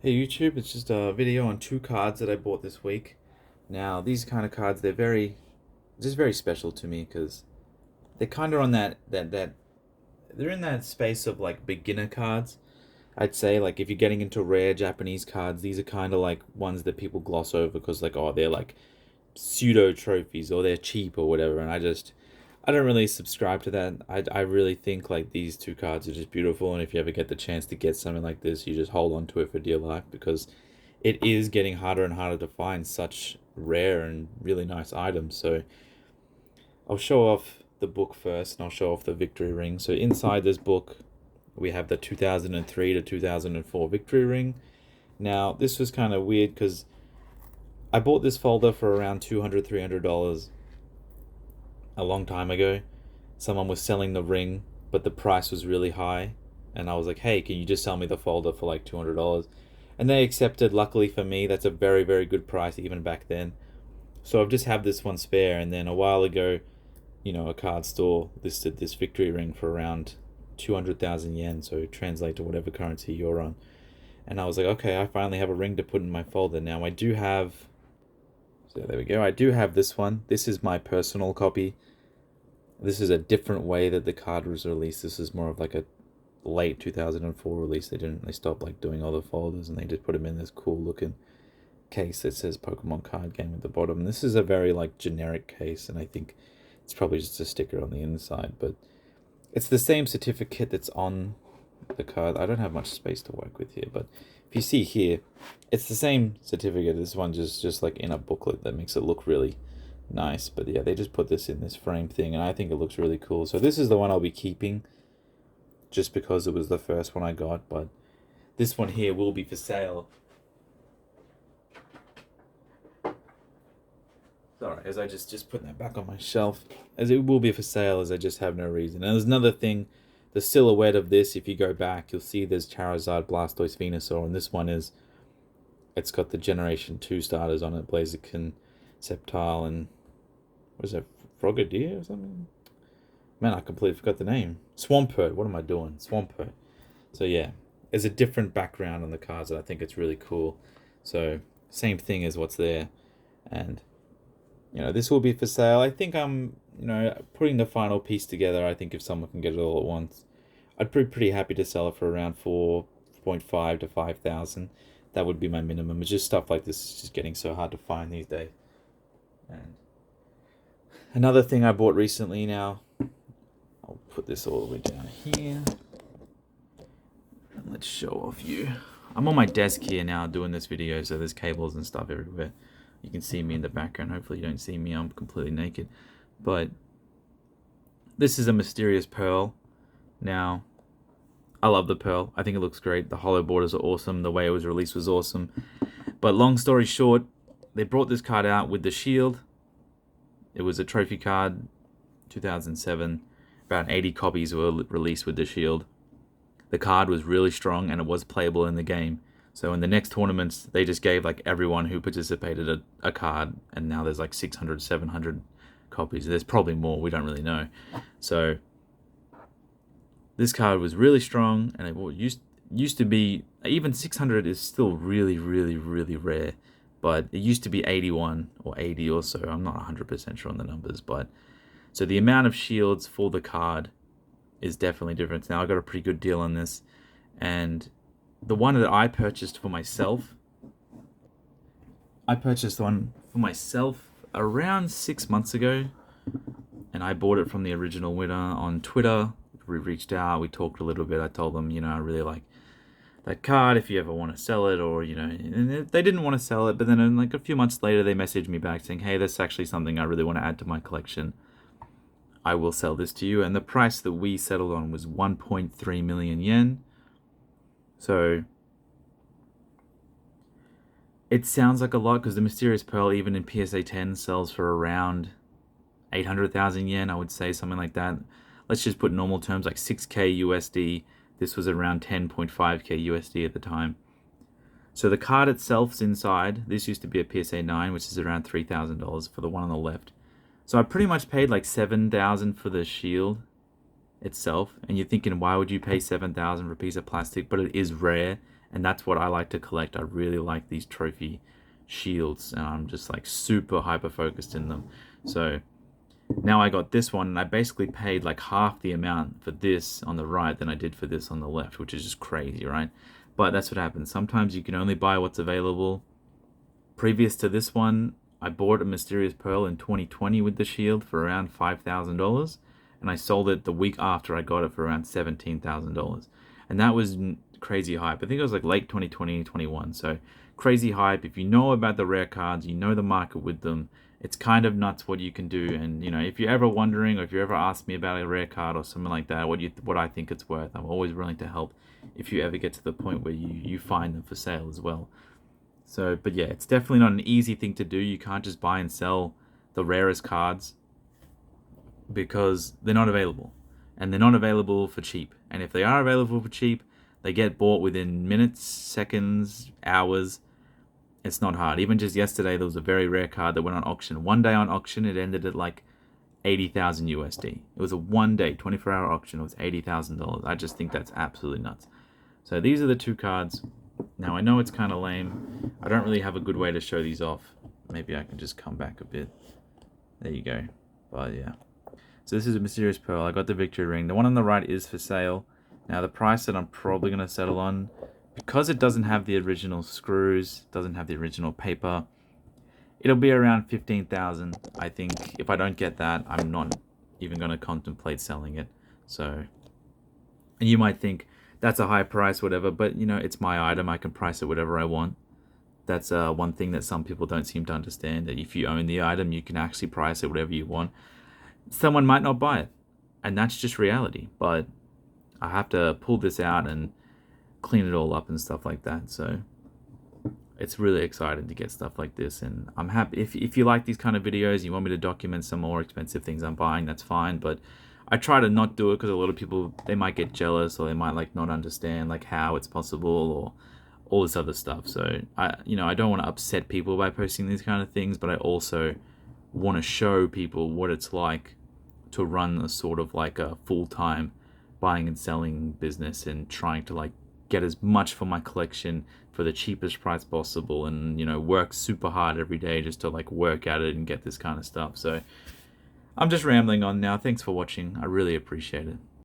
Hey YouTube, it's just a video on two cards that I bought this week. Now, these kind of cards, just very special to me because they're kind of on they're in that space of like beginner cards. I'd say like if you're getting into rare Japanese cards, these are kind of like ones that people gloss over because like they're like pseudo trophies or they're cheap or whatever. And I don't really subscribe to that. I really think like these two cards are just beautiful, and if you ever get the chance to get something like this, you just hold on to it for dear life because it is getting harder and harder to find such rare and really nice items. So I'll show off the book first, and I'll show off the victory ring. So inside this book, we have the 2003 to 2004 victory ring. Now this was kind of weird because I bought this folder for around $200 $300 a long time ago. Someone was selling the ring, but the price was really high. And I was like, hey, can you just sell me the folder for like $200? And they accepted. Luckily for me, that's a very, very good price even back then. So I've just have this one spare. And then a while ago, a card store listed this victory ring for around 200,000 yen. So translate to whatever currency you're on. And I was like, okay, I finally have a ring to put in my folder. Now I do have. So there we go. I do have this one. This is my personal copy. This is a different way that the card was released. This is more of like a late 2004 release. They stopped like doing all the folders and they just put them in this cool looking case that says Pokemon card game at the bottom. And this is a very like generic case, and I think it's probably just a sticker on the inside, but it's the same certificate that's on the card. I don't have much space to work with here, but if you see here, it's the same certificate. This one just like in a booklet that makes it look really nice. But yeah, they just put this in this frame thing, and I think it looks really cool. So this is the one I'll be keeping just because it was the first one I got, but this one here will be for sale. Alright, as I just putting that back on my shelf, as it will be for sale, as I just have no reason. And there's another thing, the silhouette of this, if you go back, you'll see there's Charizard, Blastoise, Venusaur, and this one it's got the Generation 2 starters on it, Blaziken, Sceptile, and what is that, Frogadier or something? Man, I completely forgot the name. Swampert, what am I doing? Swampert. So yeah, there's a different background on the cards that I think it's really cool. So, same thing as what's there. And this will be for sale. I think I'm, putting the final piece together. I think if someone can get it all at once, I'd be pretty happy to sell it for around 4.5 to 5,000. That would be my minimum. It's just stuff like this is just getting so hard to find these days. And another thing I bought recently now, I'll put this all the way down here. And let's show off you. I'm on my desk here now doing this video, so there's cables and stuff everywhere. You can see me in the background. Hopefully you don't see me. I'm completely naked. But this is a Mysterious Pearl. Now, I love the Pearl. I think it looks great. The hollow borders are awesome. The way it was released was awesome. But long story short, they brought this card out with the shield. It was a trophy card, 2007. About 80 copies were released with the shield. The card was really strong and it was playable in the game. So in the next tournaments, they just gave like everyone who participated a card, and now there's like 600, 700 copies. There's probably more, we don't really know. So this card was really strong, and it used to be, even 600 is still really, really, really rare. But it used to be 81 or 80 or so. I'm not 100% sure on the numbers, but so the amount of shields for the card is definitely different. Now I got a pretty good deal on this, and the one that I purchased for myself, around 6 months ago, and I bought it from the original winner on Twitter. We reached out, we talked a little bit. I told them, I really like that card if you ever want to sell it, or, and they didn't want to sell it, but then like a few months later, they messaged me back saying, hey, that's actually something I really want to add to my collection. I will sell this to you. And the price that we settled on was 1.3 million yen. So it sounds like a lot because the Mysterious Pearl, even in PSA 10, sells for around 800,000 yen, I would say, something like that. Let's just put normal terms like 6K USD. This was around 10.5K USD at the time. So the card itself's inside. This used to be a PSA 9, which is around $3,000 for the one on the left. So I pretty much paid like 7,000 for the shield itself, and you're thinking, why would you pay 7,000 for a piece of plastic? But it is rare, and that's what I like to collect. I really like these trophy shields, and I'm just like super hyper focused in them. So now I got this one, and I basically paid like half the amount for this on the right than I did for this on the left, which is just crazy, right? But that's what happens. Sometimes you can only buy what's available. Previous to this one, I bought a Mysterious Pearl in 2020 with the shield for around $5,000, and I sold it the week after I got it for around $17,000. And that was crazy hype. I think it was like late 2020, 21. So crazy hype. If you know about the rare cards, you know the market with them, it's kind of nuts what you can do. And, you know, if you're ever wondering, or if you ever ask me about a rare card or something like that, what I think it's worth, I'm always willing to help if you ever get to the point where you find them for sale as well. So, but yeah, it's definitely not an easy thing to do. You can't just buy and sell the rarest cards because they're not available. And they're not available for cheap. And if they are available for cheap, they get bought within minutes, seconds, hours. It's not hard. Even just yesterday, there was a very rare card that went on auction. One day on auction, it ended at like 80,000 USD. It was a one day, 24-hour auction. It was $80,000. I just think that's absolutely nuts. So these are the two cards. Now, I know it's kind of lame. I don't really have a good way to show these off. Maybe I can just come back a bit. There you go. But yeah. So this is a Mysterious Pearl. I got the Victory Ring. The one on the right is for sale. Now, the price that I'm probably going to settle on, because it doesn't have the original screws, doesn't have the original paper, it'll be around 15,000. I think if I don't get that, I'm not even going to contemplate selling it. So, and you might think that's a high price, whatever, but you know, it's my item. I can price it whatever I want. That's one thing that some people don't seem to understand, that if you own the item, you can actually price it whatever you want. Someone might not buy it, and that's just reality. But I have to pull this out and clean it all up and stuff like that. So it's really exciting to get stuff like this, and I'm happy if you like these kind of videos, you want me to document some more expensive things I'm buying, that's fine. But I try to not do it because a lot of people, they might get jealous, or they might like not understand like how it's possible, or all this other stuff. So I don't want to upset people by posting these kind of things, but I also want to show people what it's like to run a sort of like a full-time buying and selling business, and trying to like get as much for my collection for the cheapest price possible, and you know, work super hard every day just to like work at it and get this kind of stuff. So I'm just rambling on now. Thanks for watching. I really appreciate it.